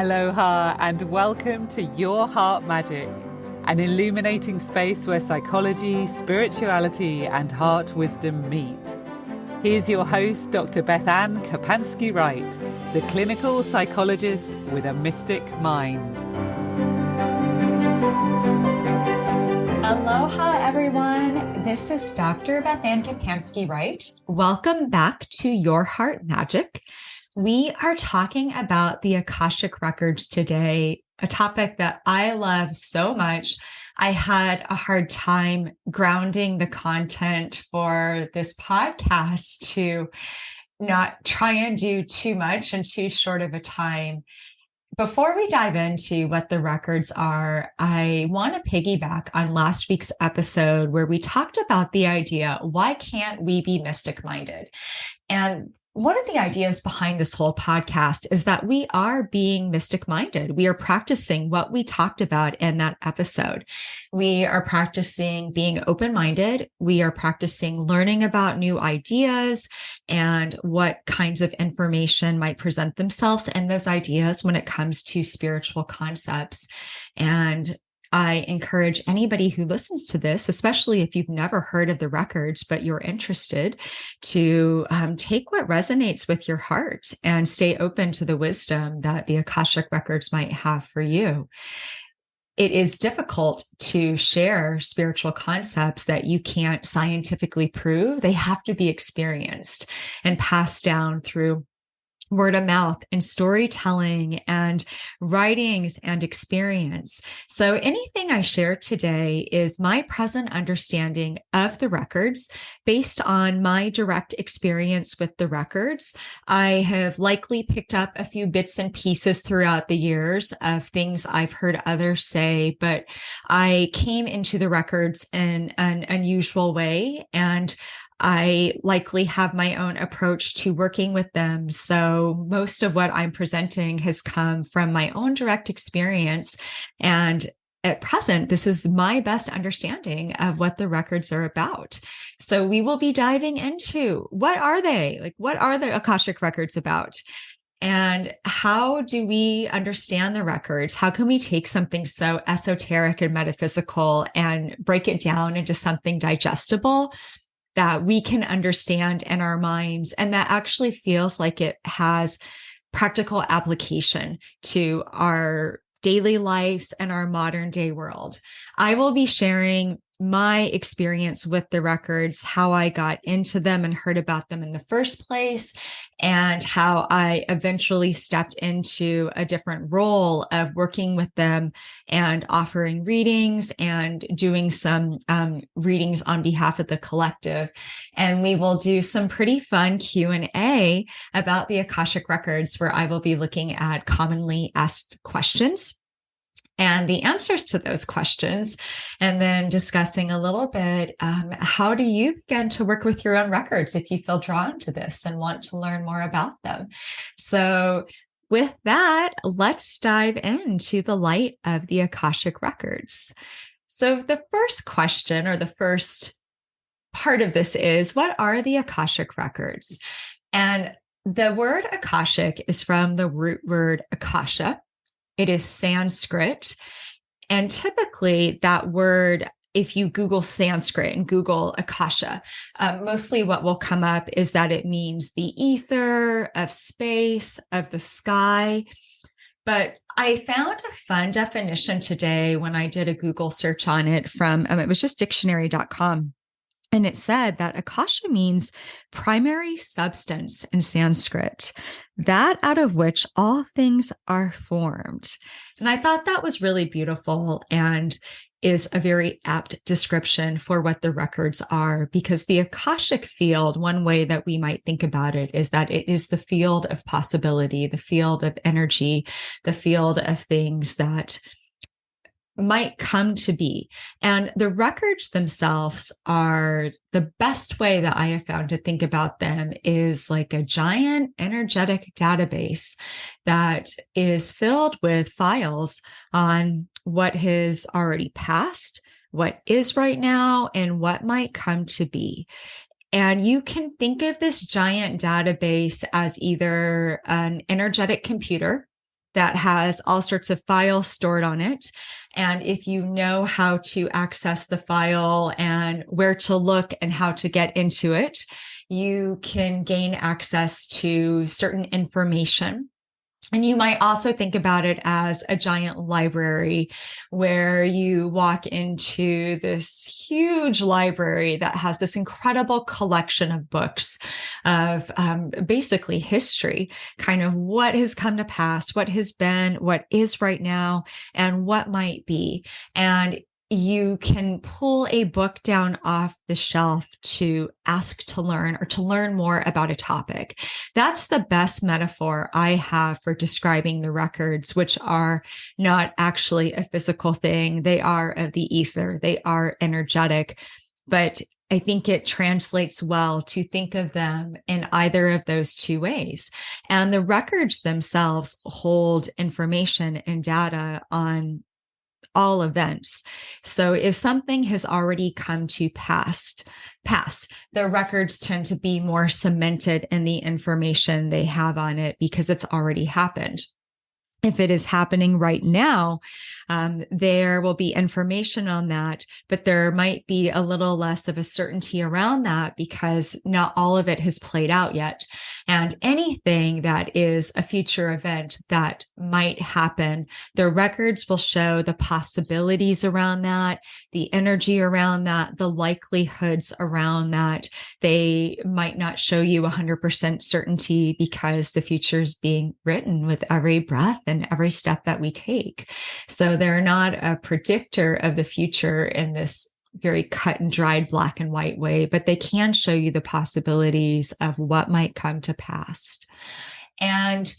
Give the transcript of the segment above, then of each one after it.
Aloha and welcome to Your Heart Magic, an illuminating space where psychology, spirituality and heart wisdom meet. Here's your host, Dr. BethAnne Kapansky-Wright, the clinical psychologist with a mystic mind. Aloha, everyone. This is Dr. BethAnne Kapansky-Wright. Welcome back to Your Heart Magic. We are talking about the Akashic Records today, a topic that I love so much. I had a hard time grounding the content for this podcast to not try and do too much in too short of a time. Before we dive into what the records are, I want to piggyback on last week's episode where we talked about the idea, why can't we be mystic-minded? And one of the ideas behind this whole podcast is that we are being mystic-minded. We are practicing what we talked about in that episode. We are practicing being open-minded. We are practicing learning about new ideas and what kinds of information might present themselves in those ideas when it comes to spiritual concepts. And I encourage anybody who listens to this, especially if you've never heard of the records, but you're interested, to take what resonates with your heart and stay open to the wisdom that the Akashic Records might have for you. It is difficult to share spiritual concepts that you can't scientifically prove. They have to be experienced and passed down through word of mouth and storytelling and writings and experience. So anything I share today is my present understanding of the records based on my direct experience with the records. I have likely picked up a few bits and pieces throughout the years of things I've heard others say, but I came into the records in an unusual way, and I likely have my own approach to working with them. So most of what I'm presenting has come from my own direct experience. And at present, this is my best understanding of what the records are about. So we will be diving into what are they? Like, what are the Akashic Records about? And how do we understand the records? How can we take something so esoteric and metaphysical and break it down into something digestible that we can understand in our minds, and that actually feels like it has practical application to our daily lives and our modern day world? I will be sharing my experience with the records, how I got into them and heard about them in the first place, and how I eventually stepped into a different role of working with them and offering readings and doing some readings on behalf of the collective. And we will do some pretty fun Q&A about the Akashic Records, where I will be looking at commonly asked questions and the answers to those questions, and then discussing a little bit, how do you begin to work with your own records if you feel drawn to this and want to learn more about them? So with that, let's dive into the light of the Akashic Records. So the first question, or the first part of this, is, what are the Akashic Records? And the word Akashic is from the root word Akasha. It is Sanskrit. And typically that word, if you Google Sanskrit and Google Akasha, mostly what will come up is that it means the ether, of space, of the sky. But I found a fun definition today when I did a Google search on it from, it was just dictionary.com. And it said that Akasha means primary substance in Sanskrit, that out of which all things are formed. And I thought that was really beautiful and is a very apt description for what the records are, because the Akashic field, one way that we might think about it is that it is the field of possibility, the field of energy, the field of things that might come to be. And the records themselves are, the best way that I have found to think about them is like a giant energetic database that is filled with files on what has already passed, what is right now, and what might come to be. And you can think of this giant database as either an energetic computer that has all sorts of files stored on it. And if you know how to access the file and where to look and how to get into it, you can gain access to certain information. And you might also think about it as a giant library where you walk into this huge library that has this incredible collection of books of basically history, kind of what has come to pass, what has been, what is right now, and what might be. And you can pull a book down off the shelf to ask to learn or to learn more about a topic. That's the best metaphor I have for describing the records, which are not actually a physical thing. They are of the ether. They are energetic, but I think it translates well to think of them in either of those two ways. And the records themselves hold information and data on all events. So if something has already come to pass, the records tend to be more cemented in the information they have on it because it's already happened. If it is happening right now, there will be information on that, but there might be a little less of a certainty around that because not all of it has played out yet. And anything that is a future event that might happen, the records will show the possibilities around that, the energy around that, the likelihoods around that. They might not show you 100% certainty because the future is being written with every breath and every step that we take. So they're not a predictor of the future in this very cut and dried black and white way, but they can show you the possibilities of what might come to pass. And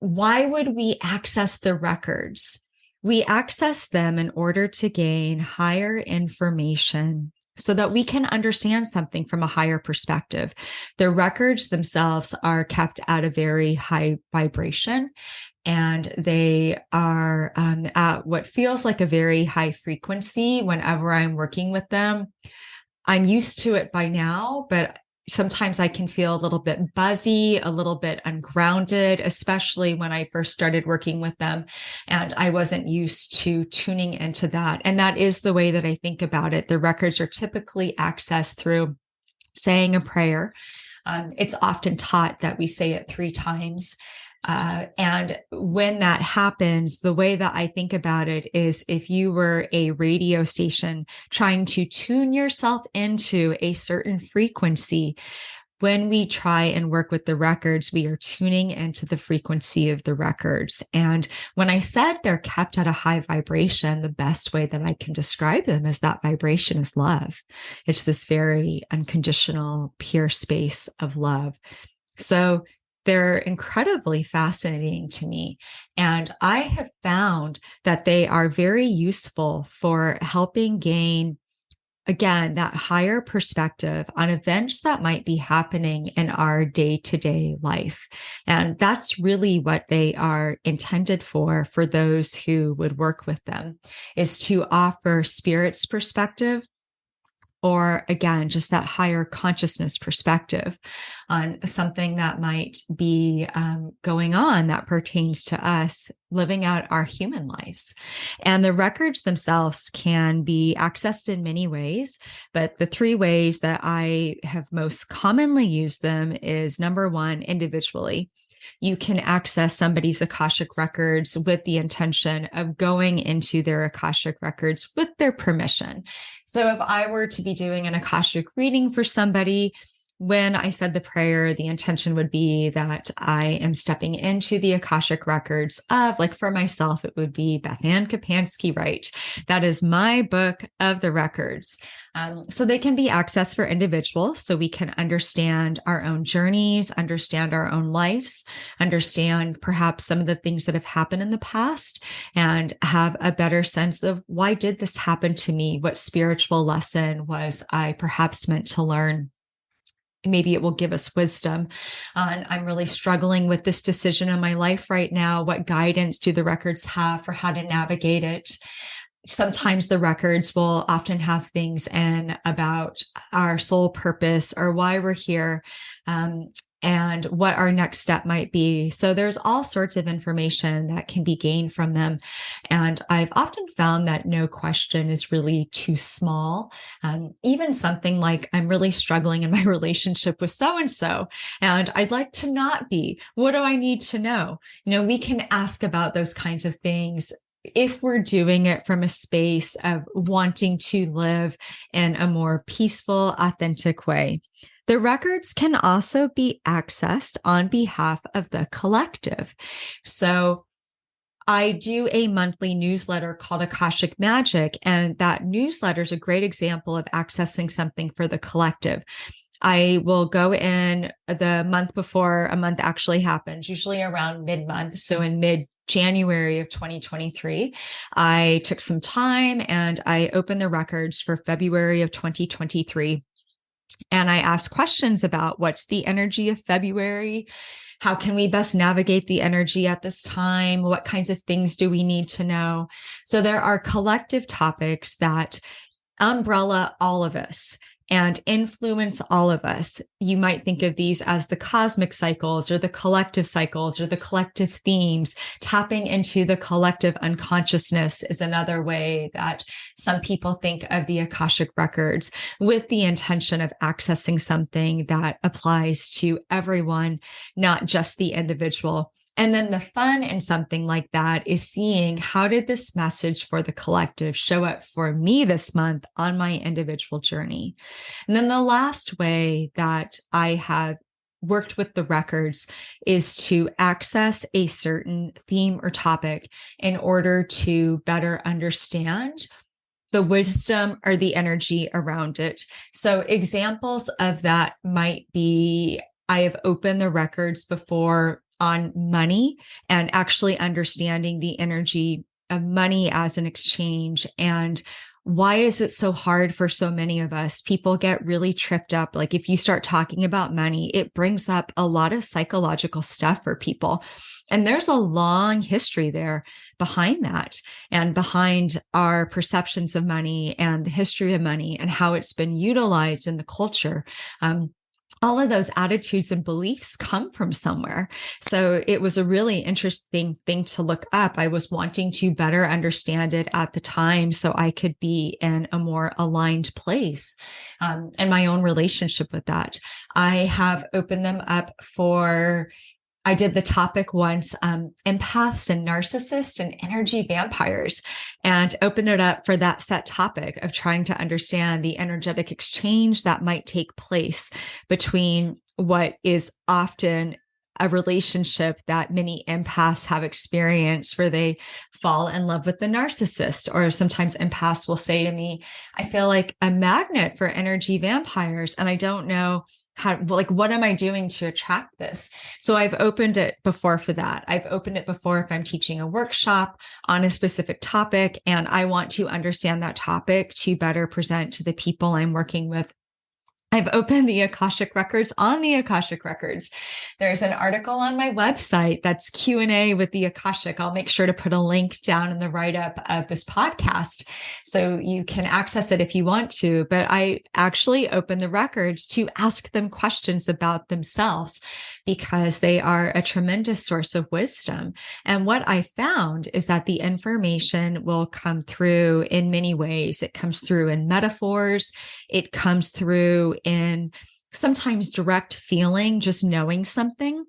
why would we access the records? We access them in order to gain higher information so that we can understand something from a higher perspective. The records themselves are kept at a very high vibration, and they are at what feels like a very high frequency whenever I'm working with them. I'm used to it by now, but sometimes I can feel a little bit buzzy, a little bit ungrounded, especially when I first started working with them. And I wasn't used to tuning into that. And that is the way that I think about it. The records are typically accessed through saying a prayer. It's often taught that we say it 3 times. And when that happens, the way that I think about it is if you were a radio station trying to tune yourself into a certain frequency, when we try and work with the records, we are tuning into the frequency of the records. And when I said they're kept at a high vibration, the best way that I can describe them is that vibration is love. It's this very unconditional, pure space of love. So they're incredibly fascinating to me. And I have found that they are very useful for helping gain, again, that higher perspective on events that might be happening in our day-to-day life. And that's really what they are intended for those who would work with them, is to offer spirit's perspective, or again, just that higher consciousness perspective on something that might be going on that pertains to us living out our human lives. And the records themselves can be accessed in many ways, but the 3 ways that I have most commonly used them is, number 1, individually. You can access somebody's Akashic records with the intention of going into their Akashic records with their permission. So if I were to be doing an Akashic reading for somebody, when I said the prayer, the intention would be that I am stepping into the Akashic records of, like for myself, it would be BethAnne Kapansky-Wright. That is my book of the records. So they can be accessed for individuals, so we can understand our own journeys, understand our own lives, understand perhaps some of the things that have happened in the past, and have a better sense of, why did this happen to me? What spiritual lesson was I perhaps meant to learn? Maybe it will give us wisdom on, I'm really struggling with this decision in my life right now. What guidance do the records have for how to navigate it? Sometimes the records will often have things in about our soul purpose or why we're here. and what our next step might be. So there's all sorts of information that can be gained from them. And I've often found that no question is really too small. Even something like, I'm really struggling in my relationship with so-and-so, and I'd like to not be. What do I need to know? We can ask about those kinds of things if we're doing it from a space of wanting to live in a more peaceful, authentic way. The records can also be accessed on behalf of the collective. So I do a monthly newsletter called Akashic Magic, and that newsletter is a great example of accessing something for the collective. I will go in the month before a month actually happens, usually around mid-month. So in mid-January of 2023, I took some time and I opened the records for February of 2023. And I asked questions about what's the energy of February? How can we best navigate the energy at this time? What kinds of things do we need to know? So there are collective topics that umbrella all of us and influence all of us. You might think of these as the cosmic cycles or the collective themes. Tapping into the collective unconsciousness is another way that some people think of the Akashic Records, with the intention of accessing something that applies to everyone, not just the individual. And then the fun in something like that is seeing, how did this message for the collective show up for me this month on my individual journey? And then the last way that I have worked with the records is to access a certain theme or topic in order to better understand the wisdom or the energy around it. So examples of that might be, I have opened the records before on money and actually understanding the energy of money as an exchange. And why is it so hard for so many of us? People get really tripped up. Like if you start talking about money, it brings up a lot of psychological stuff for people. And there's a long history there behind that, and behind our perceptions of money and the history of money and how it's been utilized in the culture. All of those attitudes and beliefs come from somewhere. So it was a really interesting thing to look up. I was wanting to better understand it at the time so I could be in a more aligned place in my own relationship with that. I have opened them up for, I did the topic once, empaths and narcissists and energy vampires, and opened it up for that set topic of trying to understand the energetic exchange that might take place between what is often a relationship that many empaths have experienced, where they fall in love with the narcissist. Or sometimes empaths will say to me, I feel like a magnet for energy vampires, and I don't know what am I doing to attract this? So I've opened it before for that. I've opened it before if I'm teaching a workshop on a specific topic and I want to understand that topic to better present to the people I'm working with. I've opened the Akashic Records on the Akashic Records. There's an article on my website that's Q&A with the Akashic. I'll make sure to put a link down in the write-up of this podcast so you can access it if you want to. But I actually open the records to ask them questions about themselves, because they are a tremendous source of wisdom. And what I found is that the information will come through in many ways. It comes through in metaphors. It comes through in sometimes direct feeling, just knowing something.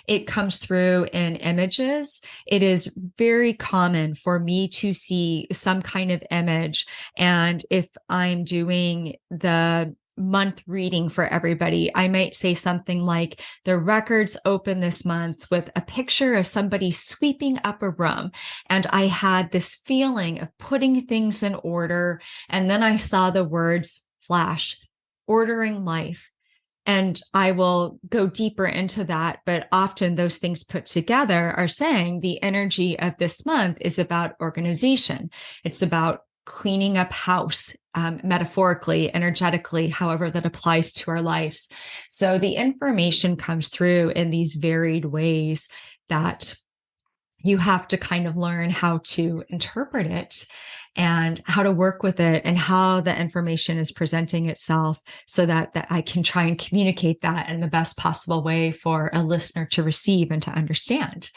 It comes through in images. It is very common for me to see some kind of image. And if I'm doing the month reading for everybody, I might say something like, the records open this month with a picture of somebody sweeping up a room. And I had this feeling of putting things in order. And then I saw the words flash, ordering life. And I will go deeper into that. But often those things put together are saying the energy of this month is about organization. It's about cleaning up house, metaphorically, energetically, however that applies to our lives. So the information comes through in these varied ways that you have to kind of learn how to interpret it. and how to work with it and how the information is presenting itself so that I can try and communicate that in the best possible way for a listener to receive and to understand.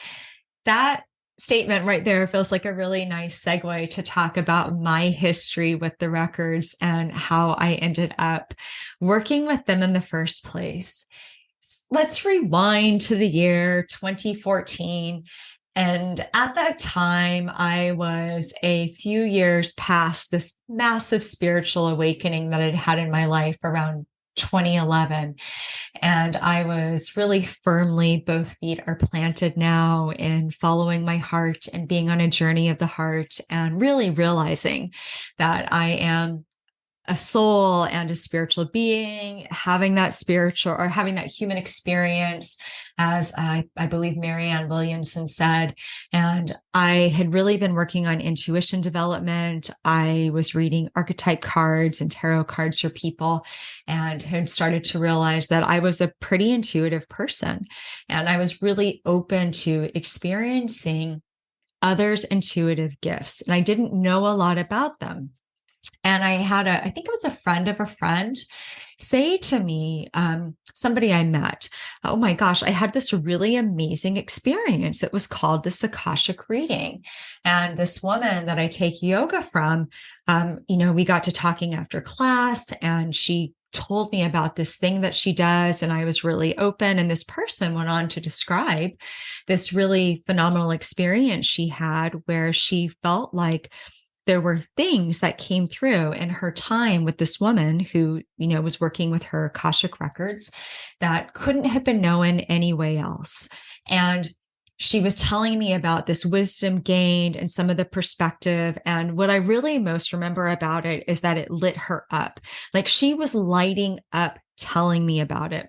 That statement right there feels like a really nice segue to talk about my history with the records and how I ended up working with them in the first place. Let's rewind to the year 2014. And at that time, I was a few years past this massive spiritual awakening that I'd had in my life around 2011. And I was really firmly, both feet are planted now in following my heart and being on a journey of the heart and really realizing that I am a soul and a spiritual being, having that spiritual or having that human experience, as I believe Marianne Williamson said. And I had really been working on intuition development. I was reading archetype cards and tarot cards for people and had started to realize that I was a pretty intuitive person. And I was really open to experiencing others' intuitive gifts. And I didn't know a lot about them. And I had I think it was a friend of a friend say to me, somebody I met, oh my gosh, I had this really amazing experience. It was called this Akashic reading. And this woman that I take yoga from, we got to talking after class and she told me about this thing that she does. And I was really open. And this person went on to describe this really phenomenal experience she had where she felt like there were things that came through in her time with this woman who, was working with her Akashic records that couldn't have been known any way else. And she was telling me about this wisdom gained and some of the perspective. And what I really most remember about it is that it lit her up. Like she was lighting up telling me about it.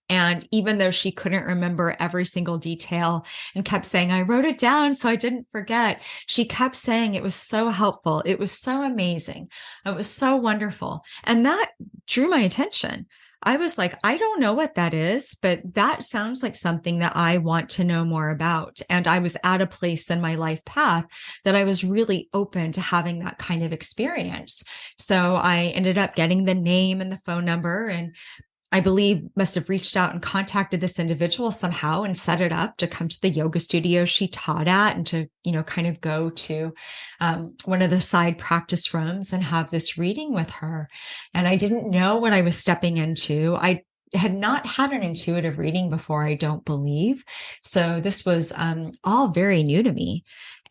And even though she couldn't remember every single detail and kept saying, I wrote it down so I didn't forget, she kept saying it was so helpful. It was so amazing. It was so wonderful. And that drew my attention. I was like, I don't know what that is, but that sounds like something that I want to know more about. And I was at a place in my life path that I was really open to having that kind of experience. So I ended up getting the name and the phone number, and I believe must have reached out and contacted this individual somehow and set it up to come to the yoga studio she taught at and to, kind of go to one of the side practice rooms and have this reading with her. And I didn't know what I was stepping into. I had not had an intuitive reading before, I don't believe. So this was all very new to me.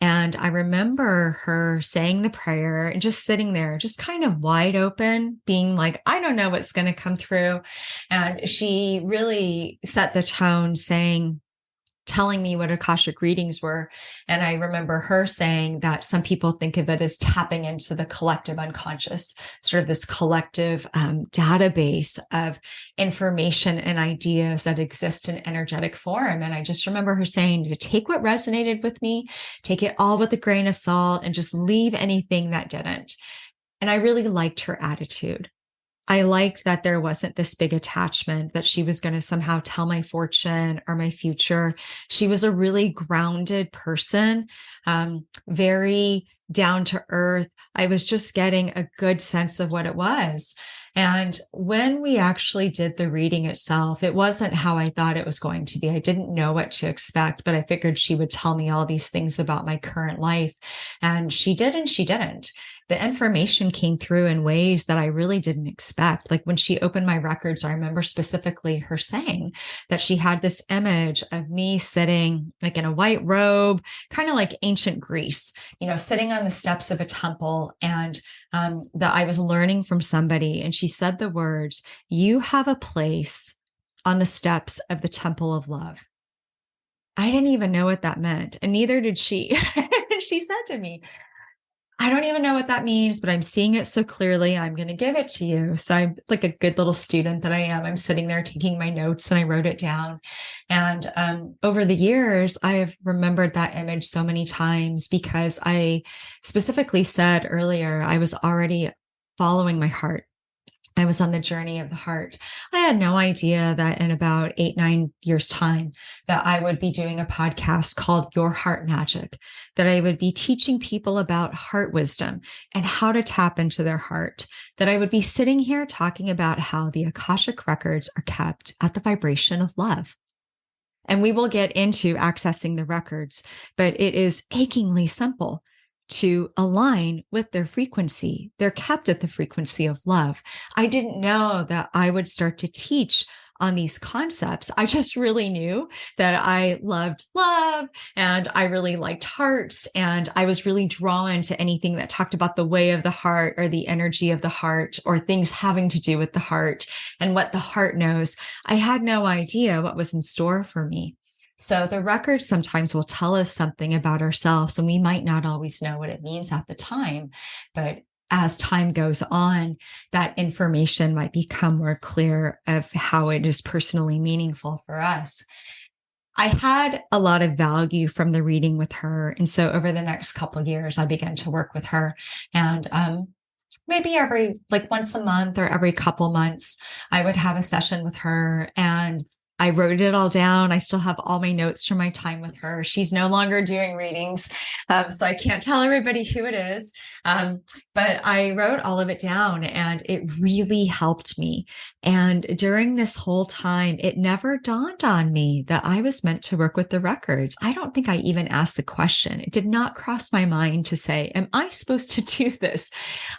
And I remember her saying the prayer and just sitting there, just kind of wide open, being like, I don't know what's going to come through. And she really set the tone telling me what Akashic readings were. And I remember her saying that some people think of it as tapping into the collective unconscious, sort of this collective database of information and ideas that exist in energetic form. And I just remember her saying to take what resonated with me, take it all with a grain of salt, and just leave anything that didn't. And I really liked her attitude. I liked that there wasn't this big attachment that she was going to somehow tell my fortune or my future. She was a really grounded person, very down to earth. I was just getting a good sense of what it was. And when we actually did the reading itself, it wasn't how I thought it was going to be. I didn't know what to expect, but I figured she would tell me all these things about my current life. And she did and she didn't. The information came through in ways that I really didn't expect. Like when she opened my records, I remember specifically her saying that she had this image of me sitting like in a white robe, kind of like ancient Greece, sitting on the steps of a temple, and that I was learning from somebody. And she said the words, "You have a place on the steps of the temple of love." I didn't even know what that meant, and neither did she. She said to me, I don't even know what that means, but I'm seeing it so clearly. I'm going to give it to you. So I'm like a good little student that I am. I'm sitting there taking my notes and I wrote it down. And over the years, I have remembered that image so many times because I specifically said earlier, I was already following my heart. I was on the journey of the heart. I had no idea that in about 8-9 years time that I would be doing a podcast called Your Heart Magic, that I would be teaching people about heart wisdom and how to tap into their heart, that I would be sitting here talking about how the Akashic records are kept at the vibration of love. And we will get into accessing the records, but it is achingly simple to align with their frequency. They're kept at the frequency of love. I didn't know that I would start to teach on these concepts. I just really knew that I loved love and I really liked hearts. And I was really drawn to anything that talked about the way of the heart or the energy of the heart or things having to do with the heart and what the heart knows. I had no idea what was in store for me. So the records sometimes will tell us something about ourselves, and we might not always know what it means at the time, but as time goes on, that information might become more clear of how it is personally meaningful for us. I had a lot of value from the reading with her. And so over the next couple of years, I began to work with her. And maybe once a month or every couple months, I would have a session with her, and I wrote it all down. I still have all my notes from my time with her. She's no longer doing readings, so I can't tell everybody who it is. But I wrote all of it down, and it really helped me. And during this whole time, it never dawned on me that I was meant to work with the records. I don't think I even asked the question. It did not cross my mind to say, am I supposed to do this?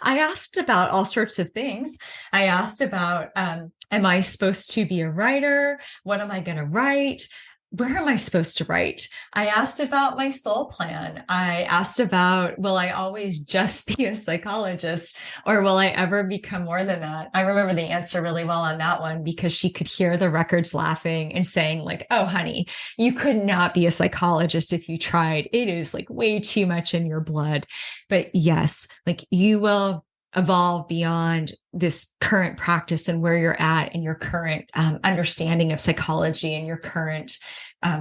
I asked about all sorts of things. I asked about, am I supposed to be a writer? What am I going to write? Where am I supposed to write? I asked about my soul plan. I asked about, will I always just be a psychologist, or will I ever become more than that? I remember the answer really well on that one, because she could hear the records laughing and saying like, oh, honey, you could not be a psychologist if you tried. It is like way too much in your blood. But yes, like you will evolve beyond this current practice and where you're at in your current understanding of psychology and your current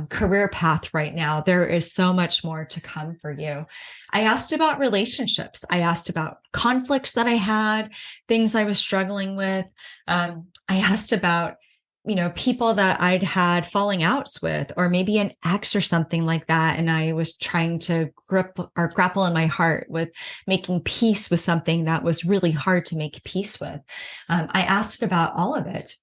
career path right now. There is so much more to come for you. I asked about relationships. I asked about conflicts that I had, things I was struggling with. I asked about people that I'd had falling outs with, or maybe an ex or something like that. And I was trying to grapple in my heart with making peace with something that was really hard to make peace with. I asked about all of it.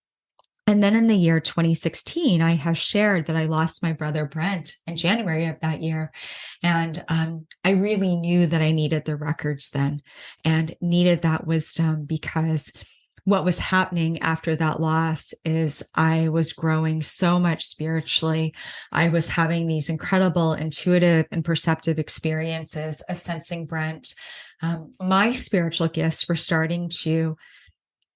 And then in the year 2016, I have shared that I lost my brother Brent in January of that year. And I really knew that I needed the records then and needed that wisdom, because what was happening after that loss is I was growing so much spiritually. I was having these incredible intuitive and perceptive experiences of sensing Brent. My spiritual gifts were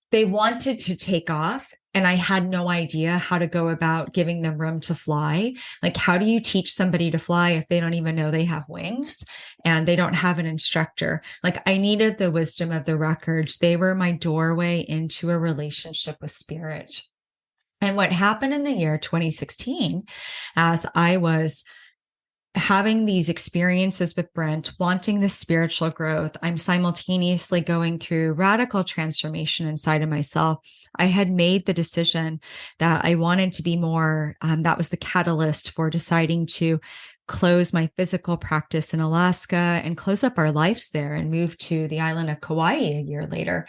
they wanted to take off. And I had no idea how to go about giving them room to fly. Like, how do you teach somebody to fly if they don't even know they have wings and they don't have an instructor? Like, I needed the wisdom of the records. They were my doorway into a relationship with spirit. And what happened in the year 2016, as I was having these experiences with Brent, wanting this spiritual growth, I'm simultaneously going through radical transformation inside of myself. I had made the decision that I wanted to be more, that was the catalyst for deciding to close my physical practice in Alaska and close up our lives there and move to the island of Kauai a year later.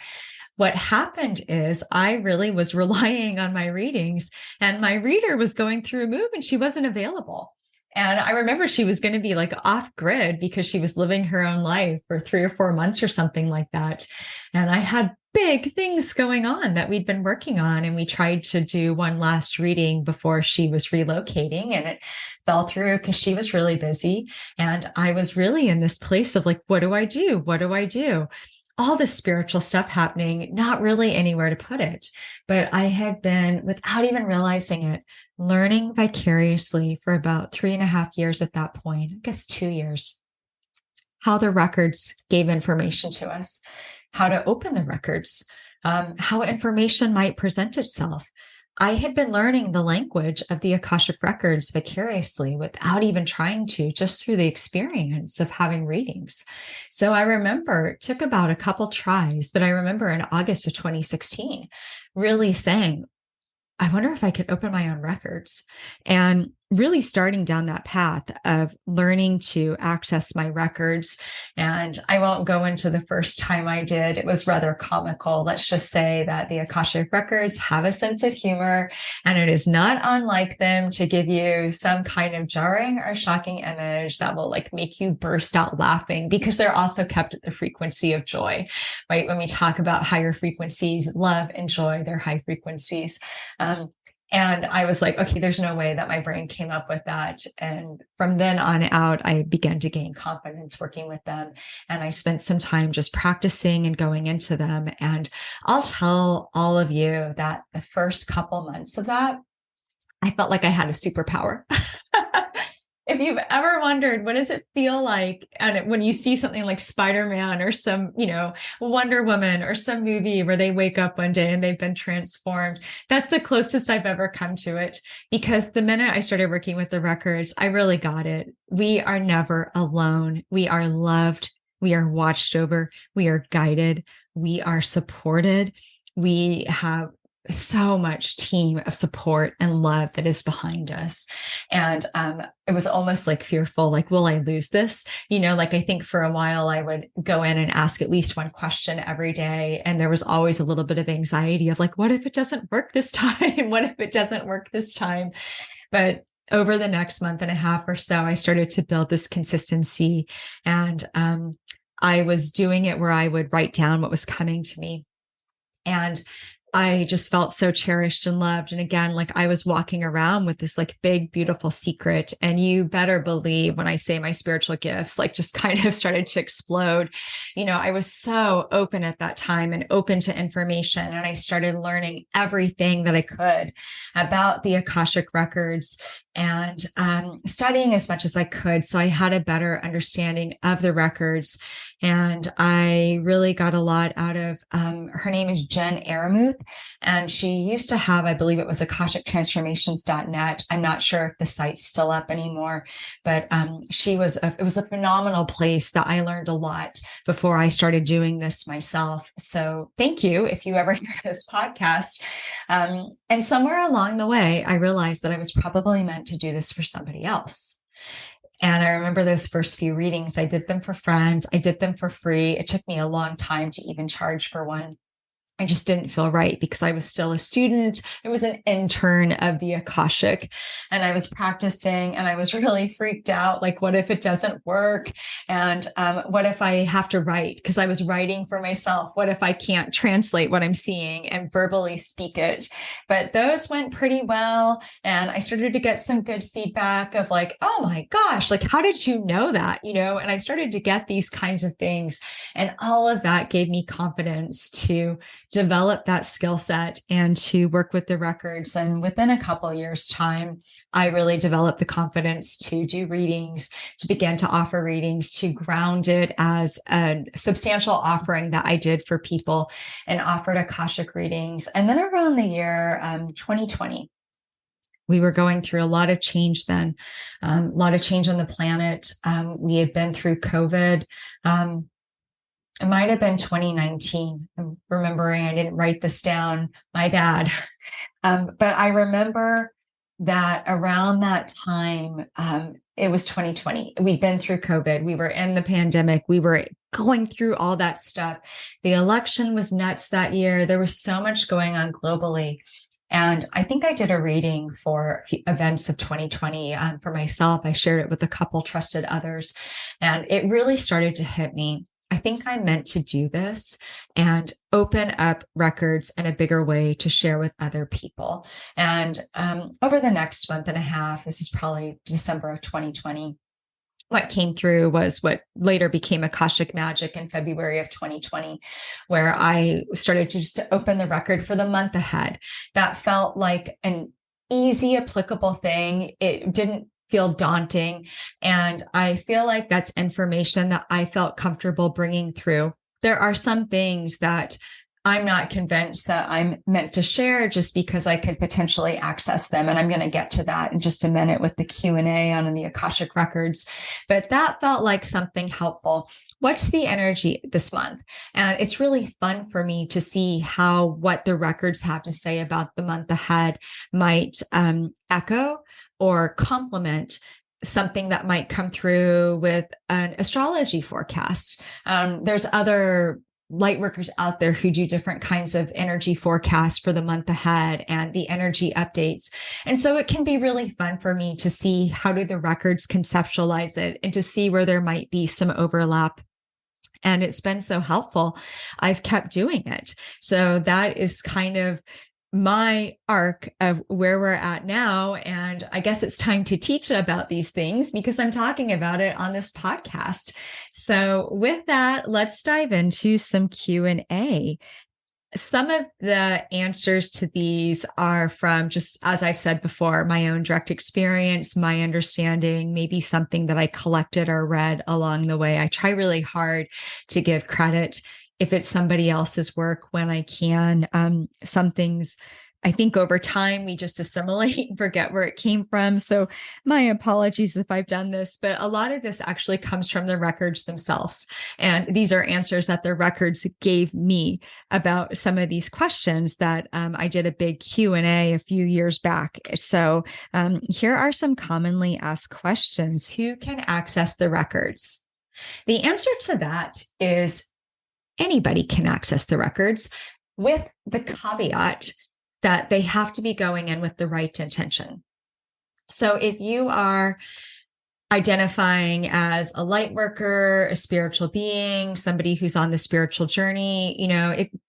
What happened is I really was relying on my readings, and my reader was going through a move and she wasn't available. And I remember she was going to be like off grid because she was living her own life for 3 or 4 months or something like that. And I had big things going on that we'd been working on. And we tried to do one last reading before she was relocating, and it fell through because she was really busy. And I was really in this place of like, what do I do? What do I do? All this spiritual stuff happening, not really anywhere to put it. But I had been, without even realizing it, learning vicariously for about 3.5 years at that point, I guess 2 years, how the records gave information to us, how to open the records, how information might present itself. I had been learning the language of the Akashic Records vicariously without even trying to, just through the experience of having readings. So I remember it took about a couple tries, but I remember in August of 2016 really saying, I wonder if I could open my own records, and really starting down that path of learning to access my records. And I won't go into the first time I did. It was rather comical. Let's just say that the Akashic Records have a sense of humor, and it is not unlike them to give you some kind of jarring or shocking image that will like make you burst out laughing, because they're also kept at the frequency of joy, right? When we talk about higher frequencies, love and joy, they're high frequencies. And I was like, okay, there's no way that my brain came up with that. And from then on out, I began to gain confidence working with them. And I spent some time just practicing and going into them. And I'll tell all of you that the first couple months of that, I felt like I had a superpower. If you've ever wondered, what does it feel like and when you see something like Spider-Man or some, Wonder Woman or some movie where they wake up one day and they've been transformed, that's the closest I've ever come to it. Because the minute I started working with the records, I really got it. We are never alone. We are loved. We are watched over. We are guided. We are supported. We have so much team of support and love that is behind us. And it was almost like fearful, like, will I lose this? I think for a while I would go in and ask at least one question every day. And there was always a little bit of anxiety of like, what if it doesn't work this time? What if it doesn't work this time? But over the next month and a half or so, I started to build this consistency. And I was doing it where I would write down what was coming to me. And I just felt so cherished and loved. And again, like I was walking around with this like big, beautiful secret. And you better believe when I say my spiritual gifts, like just kind of started to explode. I was so open at that time and open to information. And I started learning everything that I could about the Akashic Records and studying as much as I could. So I had a better understanding of the records. And I really got a lot out of, her name is Jen Aramuth. And she used to have, I believe it was akashictransformations.net. I'm not sure if the site's still up anymore, but it was a phenomenal place that I learned a lot before I started doing this myself. So thank you if you ever hear this podcast. And somewhere along the way, I realized that I was probably meant to do this for somebody else. And I remember those first few readings, I did them for friends. I did them for free. It took me a long time to even charge for one. I just didn't feel right because I was still a student. I was an intern of the Akashic, and I was practicing, and I was really freaked out. Like, what if it doesn't work? And what if I have to write? Because I was writing for myself. What if I can't translate what I'm seeing and verbally speak it? But those went pretty well. And I started to get some good feedback of like, oh my gosh, like, how did you know that? And I started to get these kinds of things. And all of that gave me confidence to develop that skill set and to work with the records. And within a couple of years' time, I really developed the confidence to do readings, to begin to offer readings, to ground it as a substantial offering that I did for people and offered Akashic readings. And then around the year 2020, we were going through a lot of change then, a lot of change on the planet. We had been through COVID. It might have been 2019. I'm remembering, I didn't write this down. My bad. But I remember that around that time, it was 2020. We'd been through COVID. We were in the pandemic. We were going through all that stuff. The election was nuts that year. There was so much going on globally. And I think I did a reading for events of 2020 for myself. I shared it with a couple trusted others, and it really started to hit me. I think I'm meant to do this and open up records in a bigger way to share with other people. And over the next month and a half, this is probably December of 2020, what came through was what later became Akashic Magic in February of 2020, where I started to just open the record for the month ahead. That felt like an easy, applicable thing. It didn't feel daunting. And I feel like that's information that I felt comfortable bringing through. There are some things that I'm not convinced that I'm meant to share just because I could potentially access them. And I'm going to get to that in just a minute with the Q&A on the Akashic Records. But that felt like something helpful. What's the energy this month? And it's really fun for me to see how what the records have to say about the month ahead might echo or complement something that might come through with an astrology forecast. There's other light workers out there who do different kinds of energy forecasts for the month ahead and the energy updates. And so it can be really fun for me to see how do the records conceptualize it and to see where there might be some overlap. And it's been so helpful. I've kept doing it. So that is kind of my arc of where we're at now. And I guess it's time to teach about these things because I'm talking about it on this podcast. So with that, let's dive into some Q&A. Some of the answers to these are from, just as I've said before, my own direct experience, my understanding, maybe something that I collected or read along the way. I try really hard to give credit if it's somebody else's work when I can. Some things I think over time we just assimilate and forget where it came from. So my apologies if I've done this, but a lot of this actually comes from the records themselves. And these are answers that the records gave me about some of these questions that I did a big Q&A a few years back. So here are some commonly asked questions. Who can access the records? The answer to that is anybody can access the records, with the caveat that they have to be going in with the right intention. So if you are identifying as a light worker, a spiritual being, somebody who's on the spiritual journey,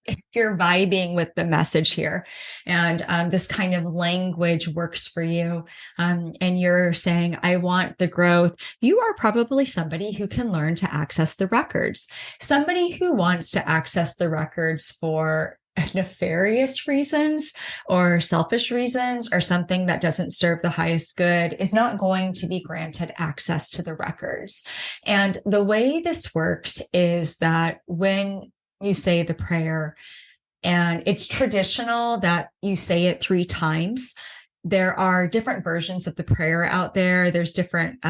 if you're vibing with the message here and this kind of language works for you, and you're saying, I want the growth, you are probably somebody who can learn to access the records. Somebody who wants to access the records for nefarious reasons or selfish reasons or something that doesn't serve the highest good is not going to be granted access to the records. And the way this works is that when you say the prayer, and it's traditional that you say it 3 times, there are different versions of the prayer out there. There's different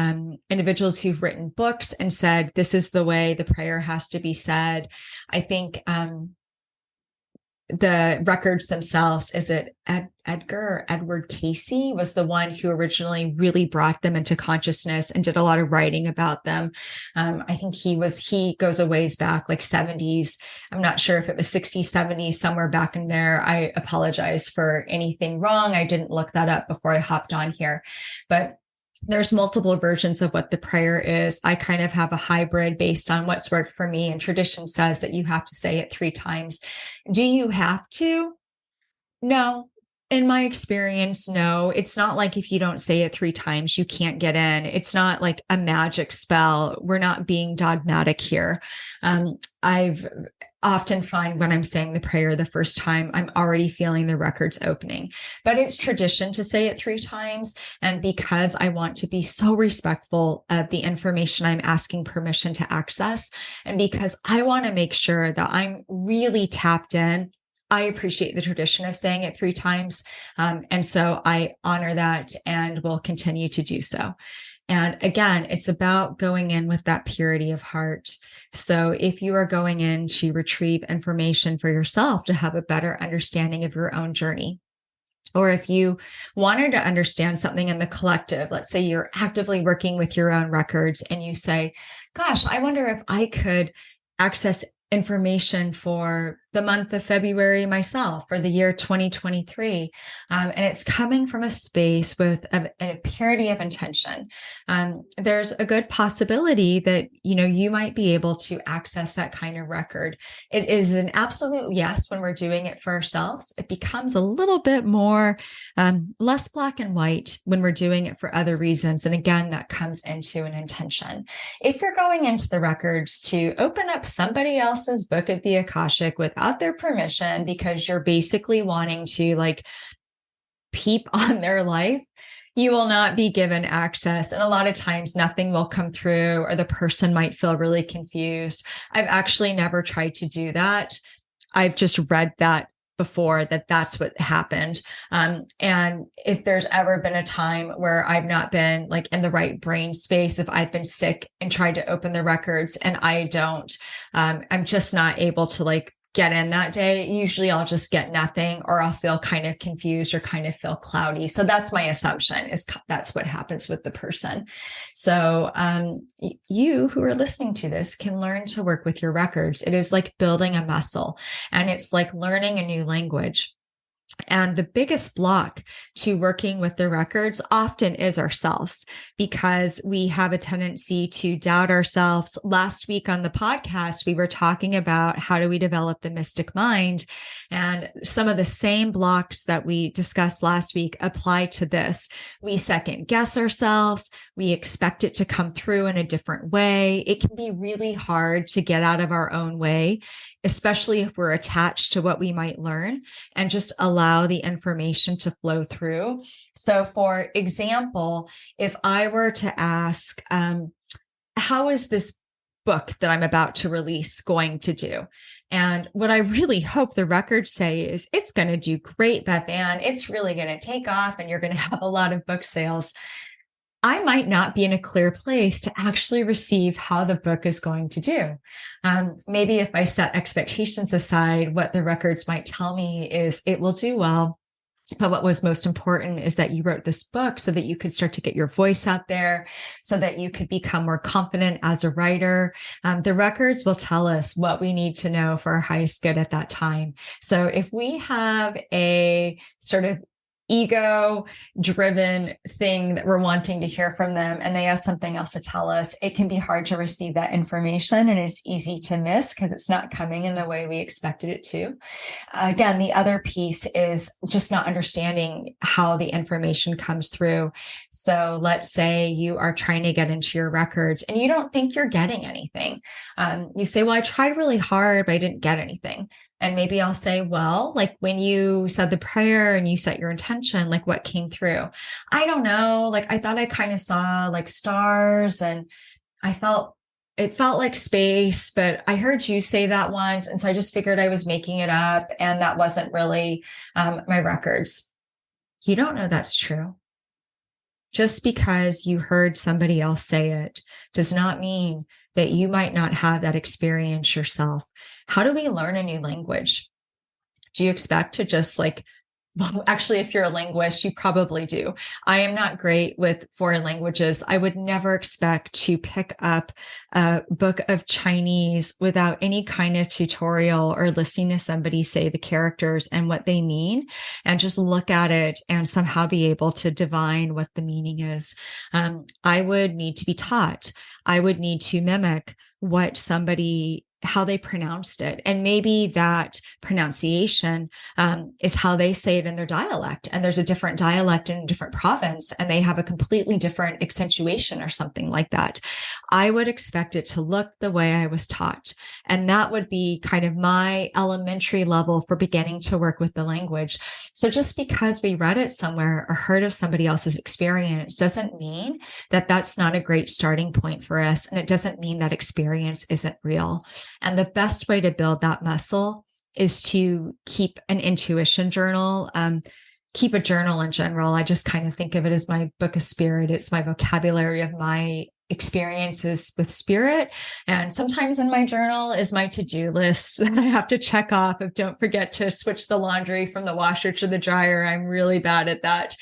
individuals who've written books and said, this is the way the prayer has to be said. I think the records themselves, is it Edward Casey was the one who originally really brought them into consciousness and did a lot of writing about them. I think he goes a ways back, like 70s. I'm not sure if it was 60s, 70s, somewhere back in there. I apologize for anything wrong. I didn't look that up before I hopped on here, but there's multiple versions of what the prayer is. I kind of have a hybrid based on what's worked for me. And tradition says that you have to say it 3 times. Do you have to? No. In my experience, no. It's not like if you don't say it 3 times, you can't get in. It's not like a magic spell. We're not being dogmatic here. I've often find when I'm saying the prayer the first time, I'm already feeling the records opening, but it's tradition to say it 3 times. And because I want to be so respectful of the information I'm asking permission to access, and because I want to make sure that I'm really tapped in, I appreciate the tradition of saying it 3 times. And so I honor that and will continue to do so. And again, it's about going in with that purity of heart. So if you are going in to retrieve information for yourself to have a better understanding of your own journey, or if you wanted to understand something in the collective, let's say you're actively working with your own records and you say, gosh, I wonder if I could access information for the month of February myself, for the year 2023. And it's coming from a space with a purity of intention. There's a good possibility that, you might be able to access that kind of record. It is an absolute yes when we're doing it for ourselves. It becomes a little bit more, less black and white when we're doing it for other reasons. And again, that comes into an intention. If you're going into the records to open up somebody else's book of the Akashic without their permission, because you're basically wanting to peep on their life, you will not be given access. And a lot of times nothing will come through, or the person might feel really confused. I've actually never tried to do that. I've just read that before, that's what happened. And if there's ever been a time where I've not been like in the right brain space, if I've been sick and tried to open the records and I don't, I'm just not able to like get in that day. Usually I'll just get nothing, or I'll feel kind of confused or kind of feel cloudy. So that's my assumption, is that's what happens with the person. So you who are listening to this can learn to work with your records. It is like building a muscle, and it's like learning a new language. And the biggest block to working with the records often is ourselves, because we have a tendency to doubt ourselves. Last week on the podcast, we were talking about how do we develop the mystic mind. And some of the same blocks that we discussed last week apply to this. We second guess ourselves. We expect it to come through in a different way. It can be really hard to get out of our own way, especially if we're attached to what we might learn, and just allow the information to flow through. So for example, if I were to ask, how is this book that I'm about to release going to do? And what I really hope the records say is, it's going to do great, BethAnne. It's really going to take off and you're going to have a lot of book sales. I might not be in a clear place to actually receive how the book is going to do. Maybe if I set expectations aside, what the records might tell me is it will do well. But what was most important is that you wrote this book so that you could start to get your voice out there, so that you could become more confident as a writer. The records will tell us what we need to know for our highest good at that time. So if we have a sort of ego-driven thing that we're wanting to hear from them, and they have something else to tell us, it can be hard to receive that information, and it's easy to miss because it's not coming in the way we expected it to. Again, the other piece is just not understanding how the information comes through. So let's say you are trying to get into your records and you don't think you're getting anything. You say, well, I tried really hard, but I didn't get anything. And maybe I'll say, well, like when you said the prayer and you set your intention, like what came through? I don't know. Like I thought I kind of saw like stars, and it felt like space, but I heard you say that once. And so I just figured I was making it up, and that wasn't really my records. You don't know that's true. Just because you heard somebody else say it does not mean that you might not have that experience yourself. How do we learn a new language? Do you expect to just like, well, actually, if you're a linguist, you probably do. I am not great with foreign languages. I would never expect to pick up a book of Chinese without any kind of tutorial or listening to somebody say the characters and what they mean, and just look at it and somehow be able to divine what the meaning is. I would need to be taught. I would need to mimic how they pronounced it. And maybe that pronunciation is how they say it in their dialect. And there's a different dialect in a different province, and they have a completely different accentuation or something like that. I would expect it to look the way I was taught. And that would be kind of my elementary level for beginning to work with the language. So just because we read it somewhere or heard of somebody else's experience doesn't mean that that's not a great starting point for us. And it doesn't mean that experience isn't real. And the best way to build that muscle is to keep an intuition journal, keep a journal in general. I just kind of think of it as my book of spirit. It's my vocabulary of my experiences with spirit. And sometimes in my journal is my to-do list that I have to check off of, don't forget to switch the laundry from the washer to the dryer. I'm really bad at that.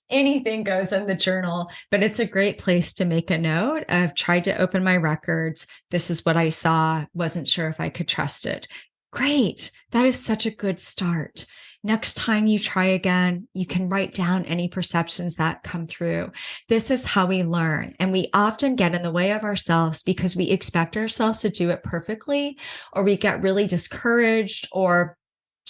Anything goes in the journal, but it's a great place to make a note of, tried to open my records. This is what I saw. Wasn't sure if I could trust it. Great. That is such a good start. Next time you try again, you can write down any perceptions that come through. This is how we learn. And we often get in the way of ourselves because we expect ourselves to do it perfectly, or we get really discouraged, or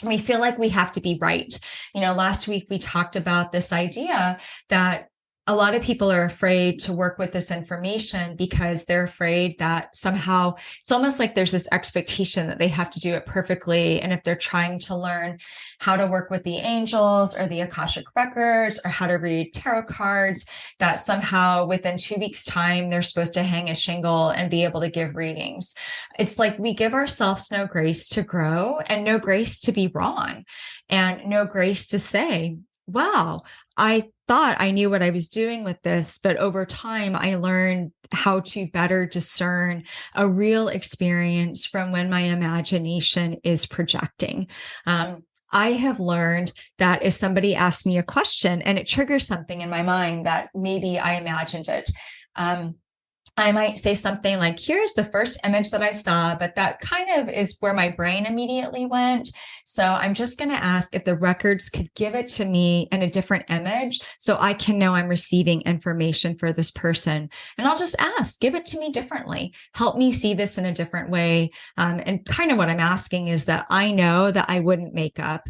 we feel like we have to be right. Last week we talked about this idea that a lot of people are afraid to work with this information because they're afraid that somehow it's almost like there's this expectation that they have to do it perfectly. And if they're trying to learn how to work with the angels or the Akashic Records or how to read tarot cards, that somehow within 2 weeks' time, they're supposed to hang a shingle and be able to give readings. It's like we give ourselves no grace to grow and no grace to be wrong and no grace to say, wow, I thought I knew what I was doing with this, but over time, I learned how to better discern a real experience from when my imagination is projecting. I have learned that if somebody asks me a question and it triggers something in my mind that maybe I imagined it, I might say something like, here's the first image that I saw, but that kind of is where my brain immediately went. So I'm just going to ask if the records could give it to me in a different image so I can know I'm receiving information for this person. And I'll just ask, give it to me differently. Help me see this in a different way. And kind of what I'm asking is that I know that I wouldn't make up.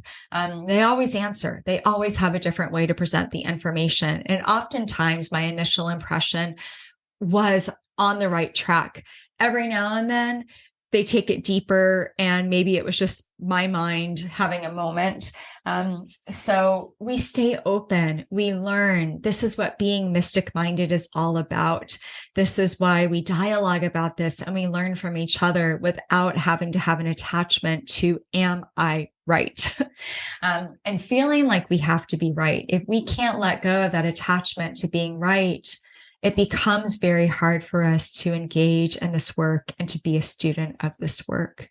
They always answer. They always have a different way to present the information. And oftentimes my initial impression was on the right track. Every now and then they take it deeper and maybe it was just my mind having a moment. So we stay open, we learn. This is what being mystic minded is all about. This is why we dialogue about this and we learn from each other without having to have an attachment to, am I right? And feeling like we have to be right. If we can't let go of that attachment to being right, it becomes very hard for us to engage in this work and to be a student of this work.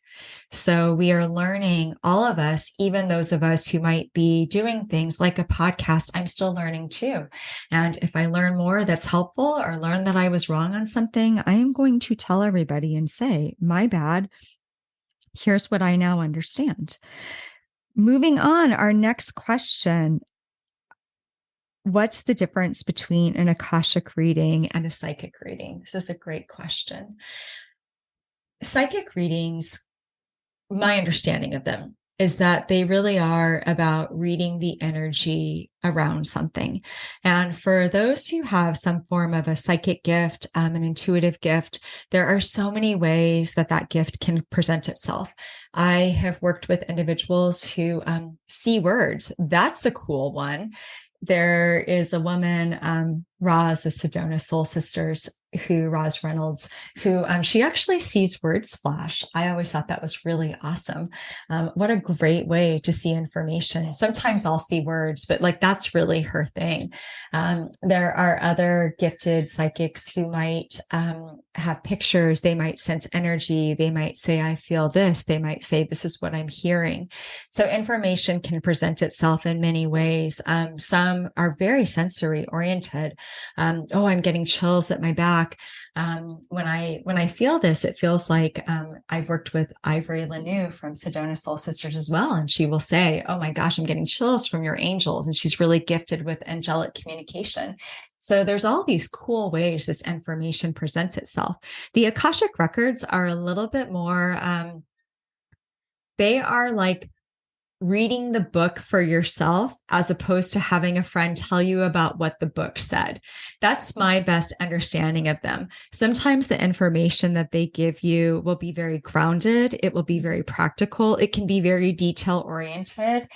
So we are learning, all of us, even those of us who might be doing things like a podcast, I'm still learning too. And if I learn more that's helpful or learn that I was wrong on something, I am going to tell everybody and say, my bad. Here's what I now understand. Moving on, our next question. What's the difference between an Akashic reading and a psychic reading? This is a great question. Psychic readings, my understanding of them is that they really are about reading the energy around something. And for those who have some form of a psychic gift, an intuitive gift, there are so many ways that that gift can present itself. I have worked with individuals who see words. That's a cool one. There is a woman, Roz, the Sedona Soul Sisters, Roz Reynolds, who she actually sees words flash. I always thought that was really awesome. What a great way to see information. Sometimes I'll see words, but like that's really her thing. There are other gifted psychics who might have pictures. They might sense energy. They might say, I feel this. They might say, this is what I'm hearing. So information can present itself in many ways. Some are very sensory oriented. Oh, I'm getting chills at my back. When I feel this, it feels like I've worked with Ivory Lanou from Sedona Soul Sisters as well. And she will say, oh my gosh, I'm getting chills from your angels. And she's really gifted with angelic communication. So there's all these cool ways this information presents itself. The Akashic Records are a little bit more, they are like reading the book for yourself as opposed to having a friend tell you about what the book said. That's my best understanding of them. Sometimes the information that they give you will be very grounded. It will be very practical. It can be very detail oriented.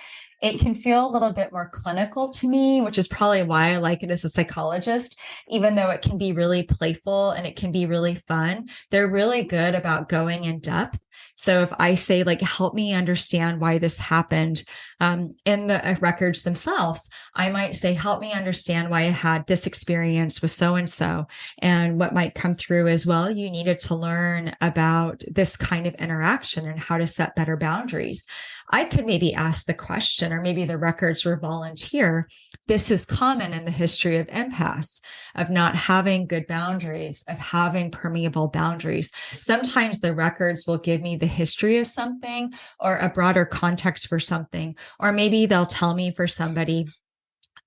It can feel a little bit more clinical to me, which is probably why I like it as a psychologist, even though it can be really playful and it can be really fun. They're really good about going in depth. So if I say, like, help me understand why this happened in the records themselves, I might say, help me understand why I had this experience with so-and-so. And what might come through as well, you needed to learn about this kind of interaction and how to set better boundaries. I could maybe ask the question, or maybe the records were volunteer. This is common in the history of empaths, of not having good boundaries, of having permeable boundaries. Sometimes the records will give me the history of something or a broader context for something, or maybe they'll tell me for somebody,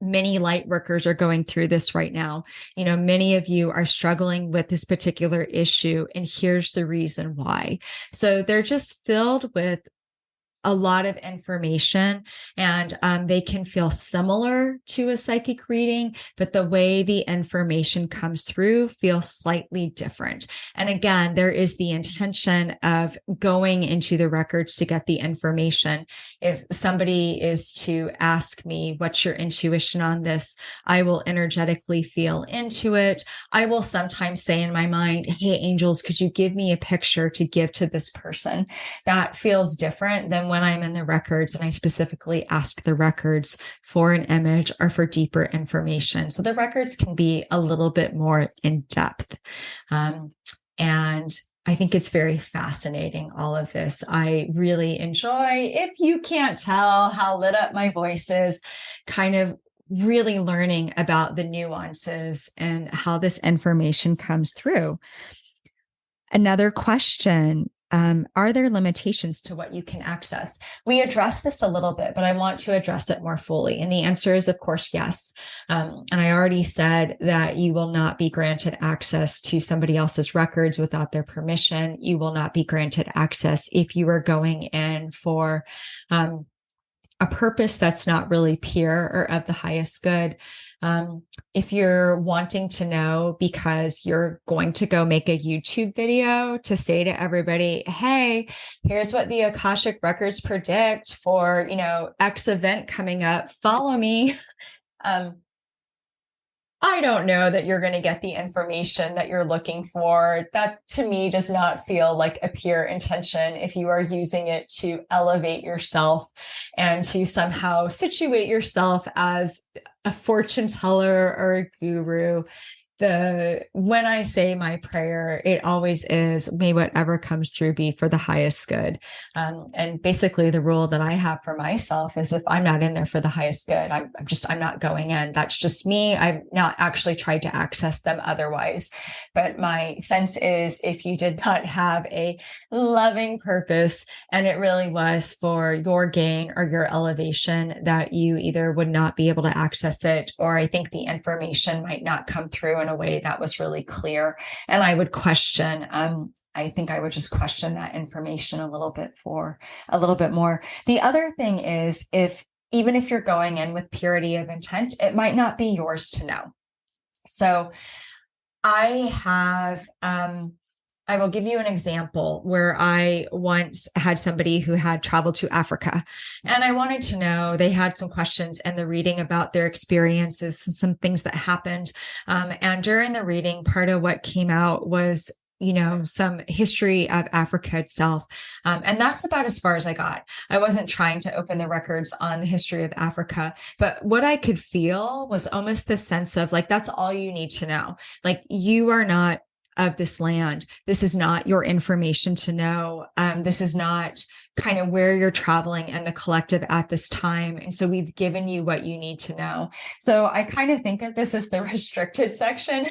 many light workers are going through this right now. You know, many of you are struggling with this particular issue, and here's the reason why. So they're just filled with a lot of information, and they can feel similar to a psychic reading, but the way the information comes through feels slightly different. And again, there is the intention of going into the records to get the information. If somebody is to ask me, what's your intuition on this? I will energetically feel into it. I will sometimes say in my mind, hey, angels, could you give me a picture to give to this person? That feels different than when I'm in the records and I specifically ask the records for an image or for deeper information. So the records can be a little bit more in depth. And I think it's very fascinating, all of this. I really enjoy, if you can't tell how lit up my voice is, kind of really learning about the nuances and how this information comes through. Another question, are there limitations to what you can access? We addressed this a little bit, but I want to address it more fully. And the answer is, of course, yes. And I already said that you will not be granted access to somebody else's records without their permission. You will not be granted access if you are going in for a purpose that's not really pure or of the highest good. If you're wanting to know because you're going to go make a YouTube video to say to everybody, hey, here's what the Akashic Records predict for, X event coming up, follow me. I don't know that you're going to get the information that you're looking for. That to me does not feel like a pure intention if you are using it to elevate yourself and to somehow situate yourself as a fortune teller or a guru. When I say my prayer, it always is, may whatever comes through be for the highest good. And basically the rule that I have for myself is if I'm not in there for the highest good, I'm not going in. That's just me. I've not actually tried to access them otherwise. But my sense is if you did not have a loving purpose and it really was for your gain or your elevation, that you either would not be able to access it, or I think the information might not come through in a way that was really clear. And I would question, I think I would just question that information a little bit more. The other thing is, even if you're going in with purity of intent, it might not be yours to know. So I will give you an example where I once had somebody who had traveled to Africa, and I wanted to know, they had some questions in the reading about their experiences, some things that happened. And during the reading, part of what came out was, some history of Africa itself. And that's about as far as I got. I wasn't trying to open the records on the history of Africa, but what I could feel was almost the sense of like, that's all you need to know. Like, you are not of this land. This is not your information to know. This is not kind of where you're traveling and the collective at this time. And so we've given you what you need to know. So I kind of think of this as the restricted section.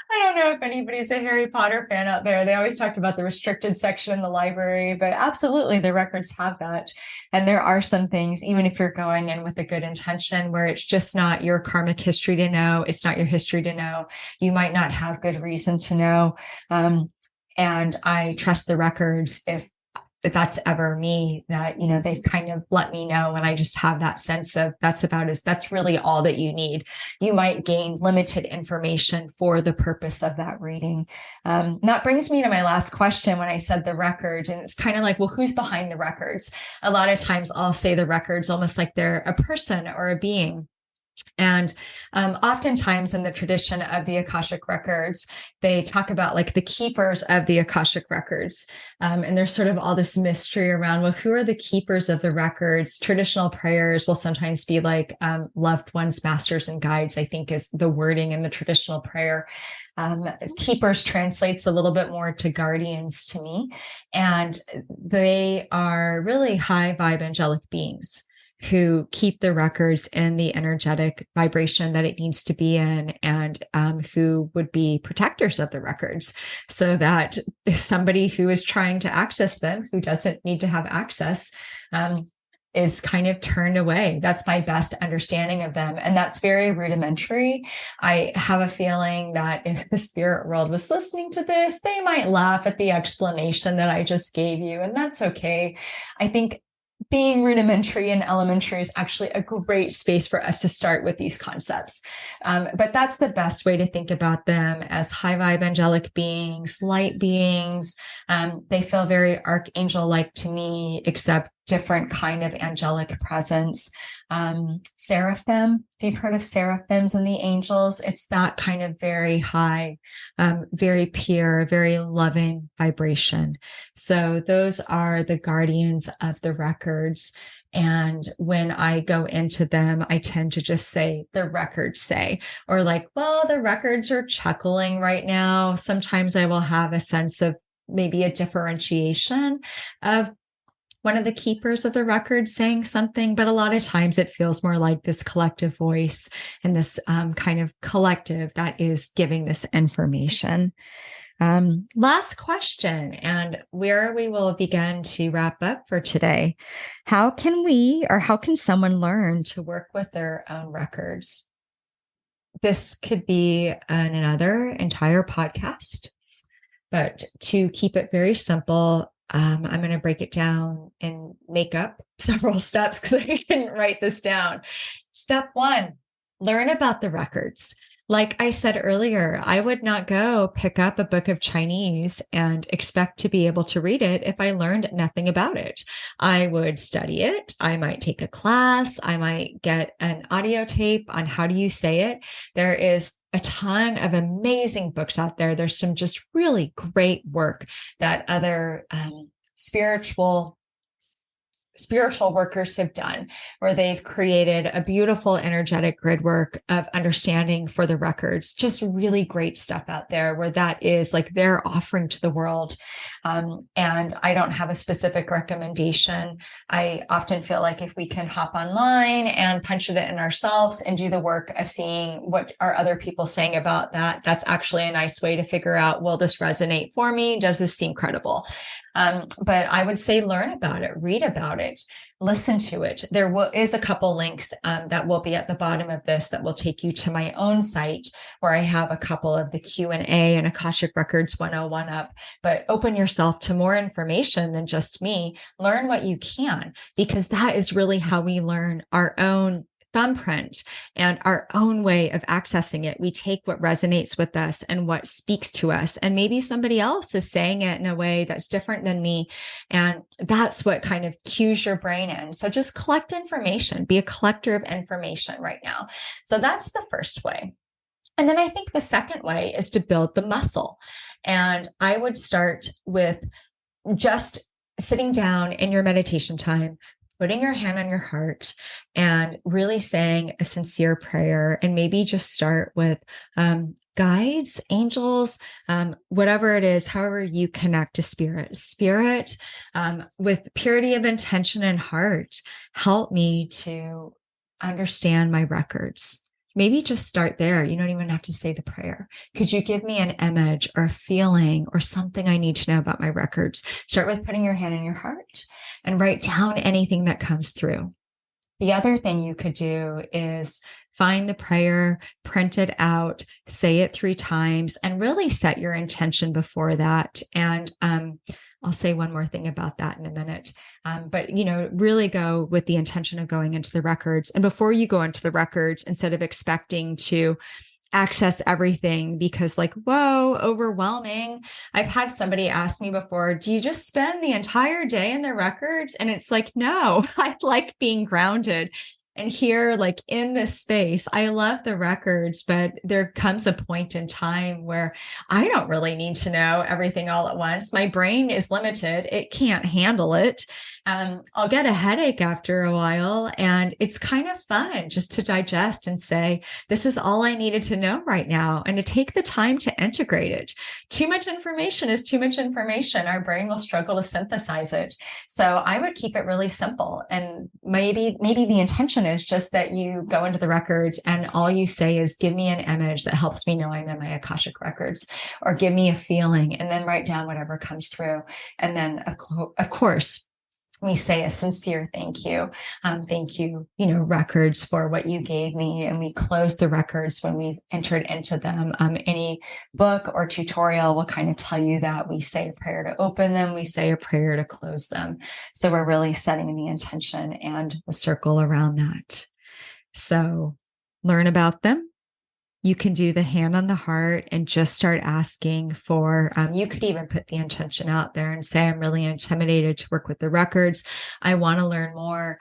I don't know if anybody's a Harry Potter fan out there. They always talked about the restricted section in the library, but absolutely the records have that. And there are some things, even if you're going in with a good intention, where it's just not your karmic history to know. It's not your history to know. You might not have good reason to know. And I trust the records if that's ever me, that, they've kind of let me know. And I just have that sense of that's really all that you need. You might gain limited information for the purpose of that reading. That brings me to my last question when I said the record. And it's kind of like, well, who's behind the records? A lot of times I'll say the records almost like they're a person or a being. And oftentimes in the tradition of the Akashic Records, they talk about like the keepers of the Akashic Records. And there's sort of all this mystery around, well, who are the keepers of the records? Traditional prayers will sometimes be like loved ones, masters, and guides, I think is the wording in the traditional prayer. Keepers translates a little bit more to guardians to me. And they are really high vibe angelic beings who keep the records in the energetic vibration that it needs to be in, and who would be protectors of the records, so that if somebody who is trying to access them, who doesn't need to have access, is kind of turned away. That's my best understanding of them. And that's very rudimentary. I have a feeling that if the spirit world was listening to this, they might laugh at the explanation that I just gave you. And that's okay. I think being rudimentary and elementary is actually a great space for us to start with these concepts. But that's the best way to think about them, as high vibe angelic beings, light beings. They feel very archangel-like to me, except different kind of angelic presence. Seraphim, if you've heard of seraphims and the angels, it's that kind of very high, very pure, very loving vibration. So those are the guardians of the records. And when I go into them, I tend to just say, the records say, or like, well, the records are chuckling right now. Sometimes I will have a sense of maybe a differentiation of one of the keepers of the record saying something, but a lot of times it feels more like this collective voice and this kind of collective that is giving this information. Last question, and where we will begin to wrap up for today. How can someone learn to work with their own records? This could be another entire podcast, but to keep it very simple, I'm going to break it down and make up several steps because I didn't write this down. Step 1, learn about the records. Like I said earlier, I would not go pick up a book of Chinese and expect to be able to read it if I learned nothing about it. I would study it. I might take a class. I might get an audio tape on how do you say it. There is a ton of amazing books out there. There's some just really great work that other spiritual workers have done, where they've created a beautiful energetic grid work of understanding for the records. Just really great stuff out there where that is like their offering to the world. And I don't have a specific recommendation. I often feel like if we can hop online and punch it in ourselves and do the work of seeing what are other people saying about that, that's actually a nice way to figure out, will this resonate for me? Does this seem credible? But I would say learn about it, read about it, listen to it. There is a couple links that will be at the bottom of this that will take you to my own site, where I have a couple of the Q&A and Akashic Records 101 up. But open yourself to more information than just me. Learn what you can, because that is really how we learn our own thumbprint and our own way of accessing it. We take what resonates with us and what speaks to us. And maybe somebody else is saying it in a way that's different than me. And that's what kind of cues your brain in. So just collect information, be a collector of information right now. So that's the first way. And then I think the second way is to build the muscle. And I would start with just sitting down in your meditation time, putting your hand on your heart and really saying a sincere prayer, and maybe just start with guides, angels, whatever it is, however you connect to spirit, with purity of intention and heart, help me to understand my records. Maybe just start there. You don't even have to say the prayer. Could you give me an image or a feeling or something I need to know about my records? Start with putting your hand in your heart and write down anything that comes through. The other thing you could do is find the prayer, print it out, say it 3 times, and really set your intention before that. And I'll say one more thing about that in a minute. But, really go with the intention of going into the records. And before you go into the records, instead of expecting to access everything because whoa, overwhelming. I've had somebody ask me before, do you just spend the entire day in the records? And it's like, no, I like being grounded. And here, in this space, I love the records, but there comes a point in time where I don't really need to know everything all at once. My brain is limited. It can't handle it. I'll get a headache after a while, and it's kind of fun just to digest and say, this is all I needed to know right now, and to take the time to integrate it. Too much information is too much information. Our brain will struggle to synthesize it. So I would keep it really simple, and maybe the intention is just that you go into the records and all you say is, give me an image that helps me know I'm in my Akashic records, or give me a feeling, and then write down whatever comes through. And then of course, we say a sincere thank you. Thank you, records, for what you gave me. And we close the records when we've entered into them. Any book or tutorial will kind of tell you that. We say a prayer to open them. We say a prayer to close them. So we're really setting the intention and the circle around that. So learn about them. You can do the hand on the heart and just start asking for, you could even put the intention out there and say, I'm really intimidated to work with the records. I want to learn more.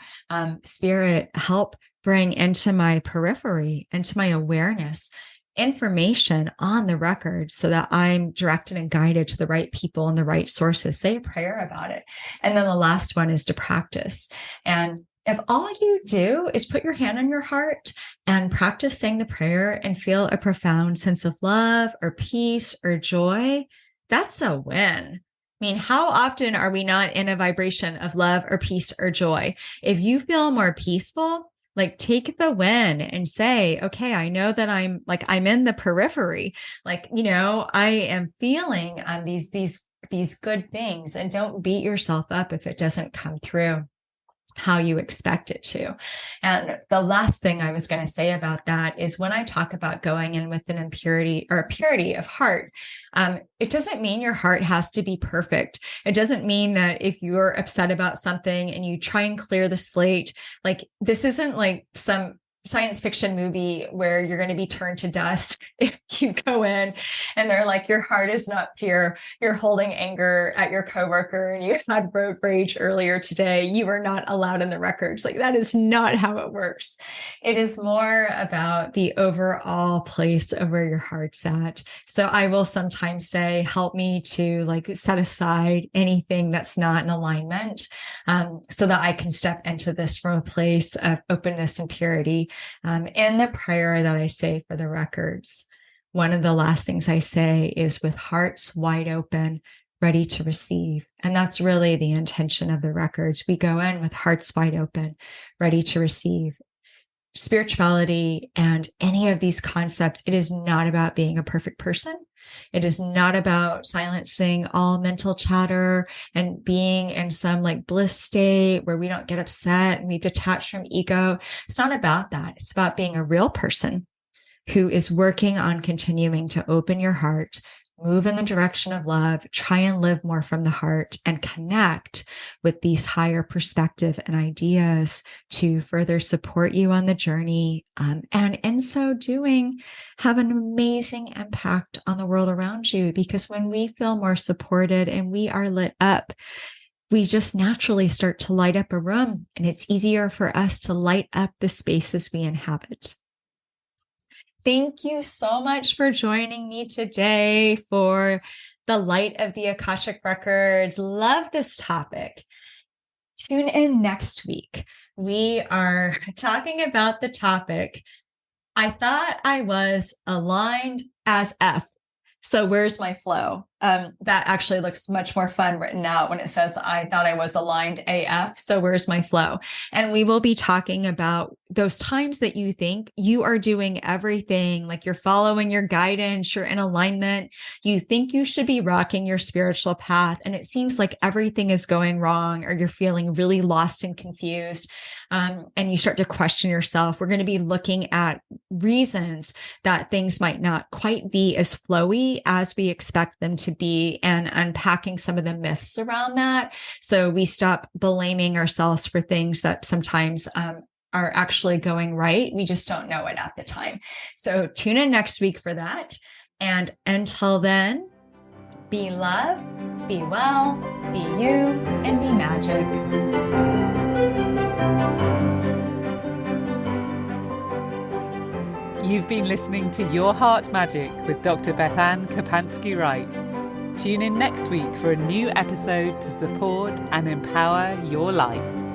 Spirit, help bring into my periphery, into my awareness, information on the records so that I'm directed and guided to the right people and the right sources. Say a prayer about it. And then the last one is to practice. And if all you do is put your hand on your heart and practice saying the prayer and feel a profound sense of love or peace or joy, that's a win. I mean, how often are we not in a vibration of love or peace or joy? If you feel more peaceful, like take the win and say, okay, I know that I'm in the periphery. I am feeling these good things, and don't beat yourself up if it doesn't come through how you expect it to. And the last thing I was going to say about that is when I talk about going in with an impurity or a purity of heart, it doesn't mean your heart has to be perfect. It doesn't mean that if you're upset about something and you try and clear the slate, this isn't like some science fiction movie where you're going to be turned to dust if you go in and they're like, your heart is not pure. You're holding anger at your coworker and you had road rage earlier today. You are not allowed in the records. That is not how it works. It is more about the overall place of where your heart's at. So I will sometimes say, help me to set aside anything that's not in alignment, so that I can step into this from a place of openness and purity. In the prayer that I say for the records, one of the last things I say is with hearts wide open, ready to receive. And that's really the intention of the records. We go in with hearts wide open, ready to receive. Spirituality and any of these concepts, it is not about being a perfect person. It is not about silencing all mental chatter and being in some bliss state where we don't get upset and we detach from ego. It's not about that. It's about being a real person who is working on continuing to open your heart, move in the direction of love, try and live more from the heart, and connect with these higher perspective and ideas to further support you on the journey. And in so doing, have an amazing impact on the world around you. Because when we feel more supported and we are lit up, we just naturally start to light up a room, and it's easier for us to light up the spaces we inhabit. Thank you so much for joining me today for the Light of the Akashic Records. Love this topic. Tune in next week. We are talking about the topic, I thought I was aligned as F. So where's my flow? That actually looks much more fun written out when it says, I thought I was aligned AF. So where's my flow? And we will be talking about those times that you think you are doing everything, you're following your guidance, you're in alignment. You think you should be rocking your spiritual path, and it seems like everything is going wrong, or you're feeling really lost and confused. And you start to question yourself. We're going to be looking at reasons that things might not quite be as flowy as we expect them to be, and unpacking some of the myths around that. So we stop blaming ourselves for things that sometimes are actually going right. We just don't know it at the time. So tune in next week for that. And until then, be love, be well, be you, and be magic. You've been listening to Your Heart Magic with Dr. BethAnne Kapansky-Wright. Tune in next week for a new episode to support and empower your light.